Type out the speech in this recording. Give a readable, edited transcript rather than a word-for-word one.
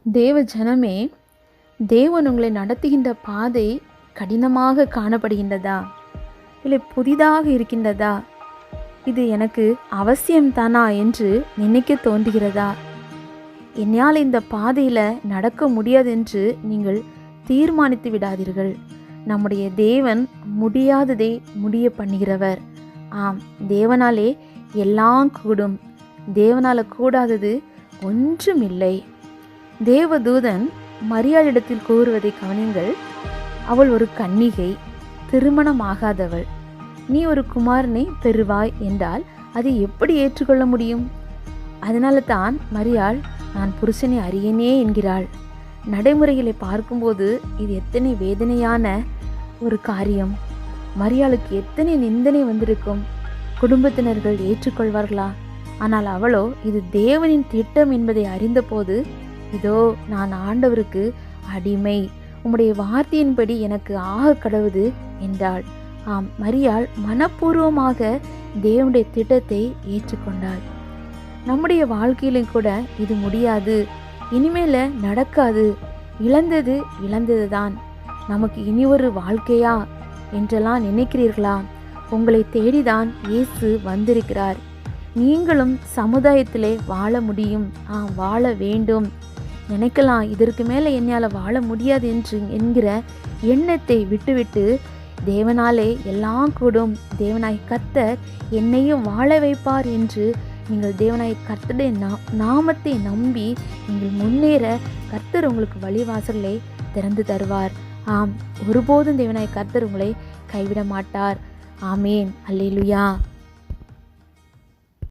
தேவ ஜனமே, தேவன் உங்களை நடத்துகின்ற பாதை கடினமாக காணப்படுகின்றதா? இல்லை புதிதாக இருக்கின்றதா? இது எனக்கு அவசியம்தானா என்று நினைக்க தோன்றுகிறதா? என்னால் இந்த பாதையில் நடக்க முடியாது என்று நீங்கள் தீர்மானித்து விடாதீர்கள். நம்முடைய தேவன் முடியாததை முடிய பண்ணுகிறவர். ஆம், தேவனாலே எல்லாம் கூடும். தேவனால் கூடாதது ஒன்றுமில்லை. தேவதூதன் மரியாளிடத்தில் கூறுவதை கவனிங்கள். அவள் ஒரு கன்னிகை, திருமணமாகாதவள். நீ ஒரு குமாரனை பெறுவாய் என்றால் அதை எப்படி ஏற்றுக்கொள்ள முடியும்? அதனால தான் மரியாள் நான் புருஷனை அறியேனே என்கிறாள். நடைமுறைகளை பார்க்கும்போது இது எத்தனை வேதனையான ஒரு காரியம். மரியாளுக்கு எத்தனை நிந்தனை வந்திருக்கும். குடும்பத்தினர்கள் ஏற்றுக்கொள்வார்களா? ஆனால் அவளோ இது தேவனின் திட்டம் என்பதை அறிந்தபோது, இதோ நான் ஆண்டவருக்கு அடிமை, உம்முடைய வார்த்தையின்படி எனக்கு ஆக கடவுது என்றாள். ஆம், மரியாள் மனப்பூர்வமாக தேவனுடைய திட்டத்தை ஏற்றுக்கொண்டாள். நம்முடைய வாழ்க்கையிலும் கூட இது முடியாது, இனிமேல நடக்காது, இழந்தது இழந்தது தான், நமக்கு இனி ஒரு வாழ்க்கையா என்றெல்லாம் நினைக்கிறீர்களா? உங்களை தேடிதான் இயேசு வந்திருக்கிறார். நீங்களும் சமுதாயத்திலே வாழ முடியும், வாழ வேண்டும். நினைக்கலாம், இதற்கு மேலே என்னால் வாழ முடியாது என்கிற எண்ணத்தை விட்டுவிட்டு, தேவனாலே எல்லாம் கூடும், தேவனாய் கர்த்தர் என்னையும் வாழ வைப்பார் என்று நீங்கள் தேவனாய் கர்த்தருடைய நாமத்தை நம்பி நீங்கள் முன்னேற கர்த்தர் உங்களுக்கு வழிவாசலை திறந்து தருவார். ஆம், ஒருபோதும் தேவனாய் கர்த்தர் உங்களை கைவிட மாட்டார். ஆமேன். அல்லேலூயா.